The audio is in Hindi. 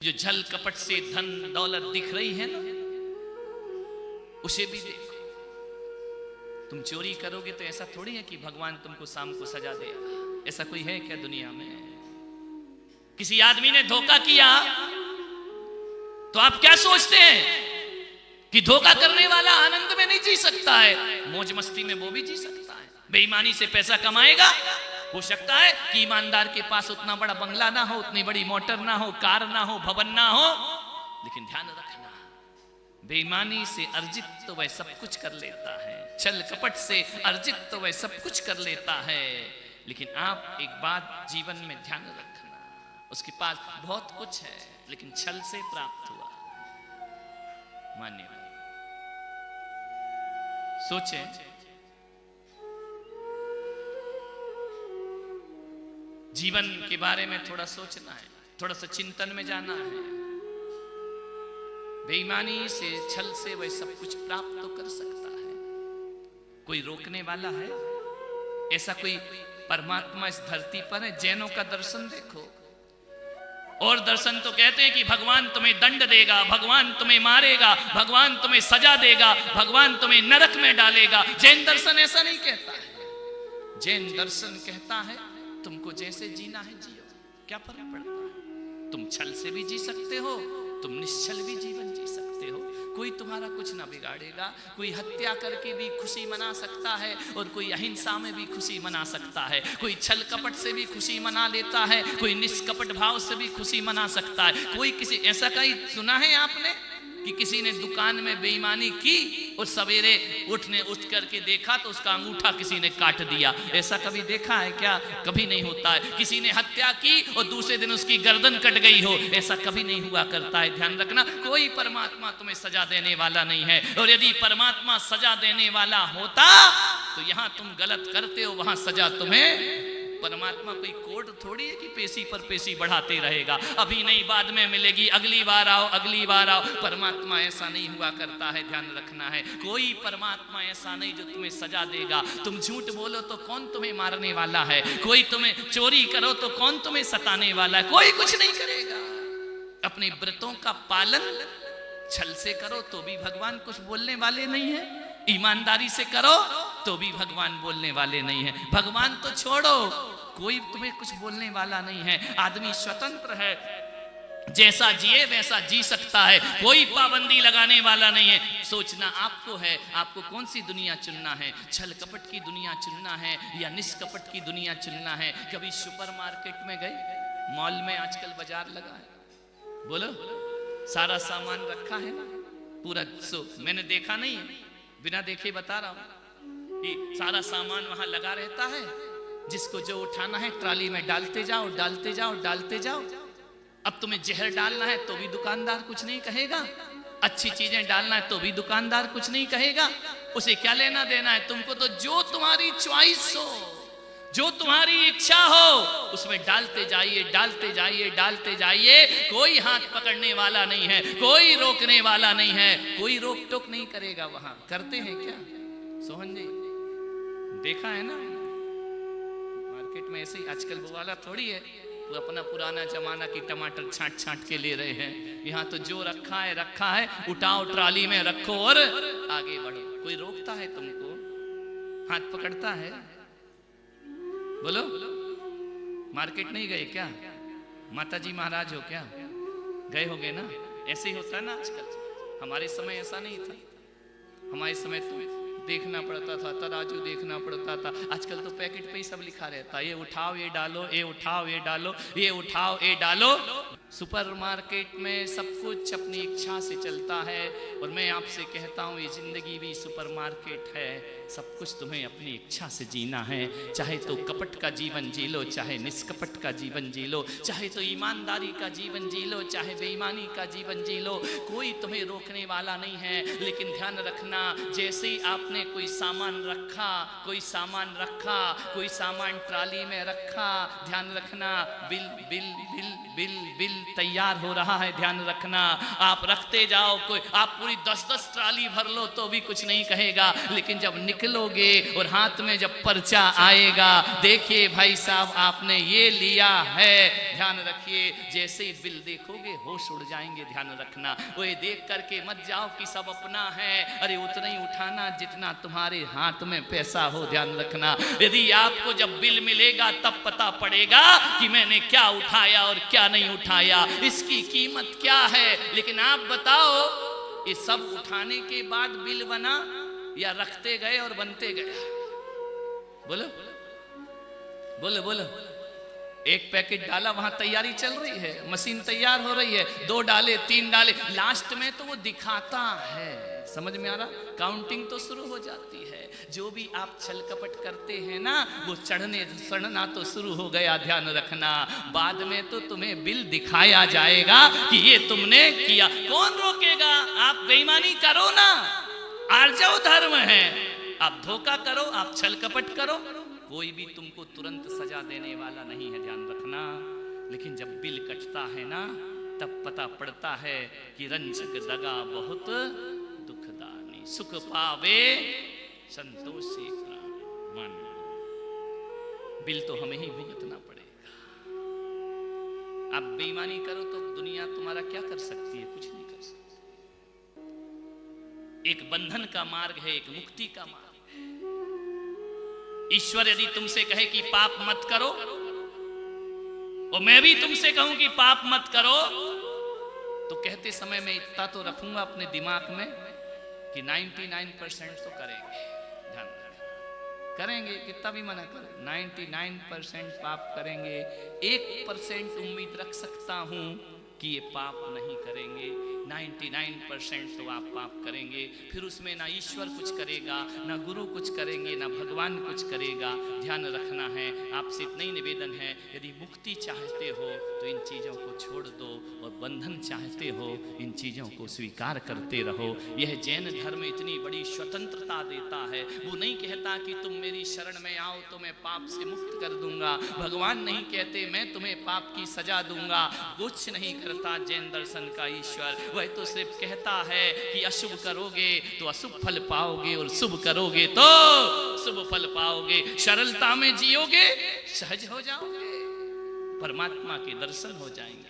जो छल कपट से धन दौलत दिख रही है ना, उसे भी देखो। तुम चोरी करोगे तो ऐसा थोड़ी है कि भगवान तुमको शाम को सजा देगा। ऐसा कोई है क्या दुनिया में? किसी आदमी ने धोखा किया तो आप क्या सोचते हैं कि धोखा करने वाला आनंद में नहीं जी सकता है, मौज मस्ती में वो भी जी सकता है। बेईमानी से पैसा कमाएगा, हो सकता है कि ईमानदार के पास उतना बड़ा बंगला ना हो, उतनी बड़ी मोटर ना हो, कार ना हो, भवन ना हो, लेकिन ध्यान रखना, बेईमानी से अर्जित तो वह सब कुछ कर लेता है, छल कपट से अर्जित तो वह सब कुछ कर लेता है। लेकिन आप एक बात जीवन में ध्यान रखना, उसके पास बहुत कुछ है लेकिन छल से प्राप्त हुआ। मान्य सोचें, जीवन के बारे में थोड़ा सोचना है, थोड़ा सा चिंतन में जाना है। बेईमानी से, छल से वह सब कुछ प्राप्त तो कर सकता है, कोई रोकने वाला है? ऐसा कोई परमात्मा इस धरती पर है? जैनों का दर्शन देखो, और दर्शन तो कहते हैं कि भगवान तुम्हें दंड देगा, भगवान तुम्हें मारेगा, भगवान तुम्हें सजा देगा, भगवान तुम्हें नरक में डालेगा। जैन दर्शन ऐसा नहीं कहता है। जैन दर्शन कहता है तुमको जैसे जीना है जियो, क्या फर्क पड़ता है? तुम छल से भी जी सकते हो, तुम निश्चल भी जीवन जी सकते हो, कोई तुम्हारा कुछ ना बिगाड़ेगा। कोई हत्या करके भी खुशी मना सकता है और कोई अहिंसा में भी खुशी मना सकता है, कोई छल कपट से भी खुशी मना लेता है, कोई निष्कपट भाव से भी खुशी मना सकता है। कोई किसी, ऐसा कहीं सुना है आपने कि किसी ने दुकान में बेईमानी की और सवेरे उठ करके देखा तो उसका अंगूठा किसी ने काट दिया? ऐसा कभी देखा है क्या? कभी नहीं होता है। किसी ने हत्या की और दूसरे दिन उसकी गर्दन कट गई हो, ऐसा कभी नहीं हुआ करता है। ध्यान रखना, कोई परमात्मा तुम्हें सजा देने वाला नहीं है, और यदि परमात्मा सजा देने वाला होता तो यहां तुम गलत करते हो, वहां सजा तुम्हें। परमात्मा कोई कोड थोड़ी है कि पेशी पर पेशी बढ़ाते रहेगा, अभी नहीं बाद में मिलेगी, अगली बार आओ, अगली बार आओ। परमात्मा ऐसा नहीं हुआ करता है, ध्यान रखना है। कोई परमात्मा ऐसा नहीं जो तुम्हें सजा देगा। तुम झूठ बोलो तो कौन तुम्हें मारने वाला है? कोई तुम्हें चोरी करो तो कौन तुम्हें सताने वाला है? कोई कुछ नहीं करेगा। अपने व्रतों का पालन छल से करो तो भी भगवान कुछ बोलने वाले नहीं है, ईमानदारी से करो तो भी भगवान बोलने वाले नहीं है। भगवान तो छोड़ो, कोई तुम्हें कुछ बोलने वाला नहीं है। आदमी स्वतंत्र है, जैसा जिए वैसा जी सकता है, कोई पाबंदी लगाने वाला नहीं है। सोचना आपको है, आपको कौन सी दुनिया चुनना है? छल कपट की दुनिया चुनना है या निष्कपट की दुनिया चुनना है? कभी सुपरमार्केट में गए, मॉल में आजकल बाजार लगा है, बोलो सारा सामान रखा है ना पूरा। मैंने देखा नहीं है, बिना देखे बता रहा हूं कि सारा सामान वहां लगा रहता है, जिसको जो उठाना है ट्राली में डालते जाओ, डालते जाओ, डालते जाओ। अब तुम्हें जहर डालना है तो भी दुकानदार कुछ नहीं कहेगा, अच्छी चीजें डालना है तो भी दुकानदार कुछ नहीं कहेगा। उसे क्या लेना देना है? तुमको तो जो तुम्हारी च्वाइस हो, जो तुम्हारी इच्छा हो, उसमें डालते जाइए, डालते जाइए, डालते जाइए। कोई हाथ पकड़ने वाला नहीं है, कोई रोकने वाला नहीं है, कोई रोक टोक नहीं करेगा। वहां करते हैं क्या सोहन जी? देखा है ना मार्केट में ऐसे ही आजकल वो वाला थोड़ी है, वो अपना पुराना जमाना की टमाटर छांट छांट के ले रहे हैं। यहाँ तो जो रखा है रखा है, उठाओ ट्राली में रखो और आगे बढ़ो। कोई रोकता है तुमको? हाथ पकड़ता है? बोलो, मार्केट नहीं गए क्या? माता जी महाराज हो क्या? गए होगे ना? ऐसे ही होता है ना आजकल। हमारे समय ऐसा नहीं था, हमारे समय तो देखना पड़ता था, तराजू देखना पड़ता था। आजकल तो पैकेट पे ही सब लिखा रहता है, ये उठाओ ये डालो, ये उठाओ ये डालो, ये उठाओ ये डालो। सुपरमार्केट में सब कुछ अपनी इच्छा से चलता है, और मैं आपसे कहता हूँ ये जिंदगी भी सुपरमार्केट है। सब कुछ तुम्हें अपनी इच्छा से जीना है, चाहे तो कपट का जीवन जी लो, चाहे निष्कपट का जीवन जी लो, चाहे तो ईमानदारी का जीवन जी लो, चाहे बेईमानी का जीवन जी लो। कोई तुम्हें रोकने वाला नहीं है। लेकिन ध्यान रखना, जैसे ही आपने कोई सामान रखा, कोई सामान रखा, कोई सामान ट्राली में रखा, ध्यान रखना, bill bill bill bill bill bill तैयार हो रहा है, ध्यान रखना। आप रखते जाओ, कोई आप पूरी 10-10 ट्राली भर लो तो भी कुछ नहीं कहेगा, लेकिन जब निकलोगे और हाथ में जब पर्चा आएगा, देखिए भाई साहब आपने ये लिया है, ध्यान रखिए। जैसे ही बिल देखोगे होश उड़ जाएंगे, ध्यान रखना। वो देख करके मत जाओ कि सब अपना है, अरे उतना ही उठाना जितना तुम्हारे हाथ में पैसा हो, ध्यान रखना। यदि आपको जब बिल मिलेगा तब पता पड़ेगा कि मैंने क्या उठाया और क्या नहीं उठाया, इसकी कीमत क्या है। लेकिन आप बताओ, ये सब उठाने के बाद बिल बना या रखते गए और बनते गया? बोलो बोलो बोलो। एक पैकेट डाला, वहां तैयारी चल रही है, मशीन तैयार हो रही है, 2 डाले 3 डाले, लास्ट में तो वो दिखाता है। समझ में आ रहा? काउंटिंग तो शुरू हो जाती है। जो भी आप छल कपट करते हैं ना, वो चढ़ना तो शुरू हो गया, ध्यान रखना। बाद में तो तुम्हें बिल दिखाया जाएगा कि ये तुमने किया। कौन रोकेगा? आप बेईमानी करो ना, आर्जव धर्म है। आप धोखा करो, आप छल कपट करो, कोई भी तुमको तुरंत सजा देने वाला नहीं है, ध्यान रखना। लेकिन जब बिल कटता है ना, तब पता पड़ता है कि रंजक दगा बहुत दुखदानी, सुख पावे संतोष से मन। बिल तो हमें ही भुगतना पड़ेगा। आप बेईमानी करो तो दुनिया तुम्हारा क्या कर सकती है? कुछ नहीं कर सकती। एक बंधन का मार्ग है, एक मुक्ति का मार्ग। ईश्वर यदि तुमसे कहे कि पाप मत करो, और मैं भी तुमसे कहूं कि पाप मत करो, तो कहते समय में इतना तो रखूंगा अपने दिमाग में कि 99% तो करेंगे, ध्यान करेंगे, कितना भी मना करें, 99% पाप करेंगे। 1% उम्मीद रख सकता हूं कि ये पाप नहीं करेंगे। 99% तो आप पाप करेंगे। फिर उसमें ना ईश्वर कुछ करेगा, ना गुरु कुछ करेंगे, ना भगवान कुछ करेगा। ध्यान रखना है। आपसे इतना ही निवेदन है, यदि मुक्ति चाहते हो तो इन चीज़ों को छोड़ दो, और बंधन चाहते हो इन चीज़ों को स्वीकार करते रहो। यह जैन धर्म इतनी बड़ी स्वतंत्रता देता है। वो नहीं कहता कि तुम मेरी शरण में आओ तो मैं पाप से मुक्त कर दूंगा। भगवान नहीं कहते मैं तुम्हें पाप की सजा दूंगा। कुछ नहीं करता जैन दर्शन का ईश्वर। वह तो सिर्फ कहता है कि अशुभ करोगे तो अशुभ फल पाओगे, और शुभ करोगे तो शुभ फल पाओगे। सरलता में जियोगे, सहज हो जाओगे, परमात्मा के दर्शन हो जाएंगे।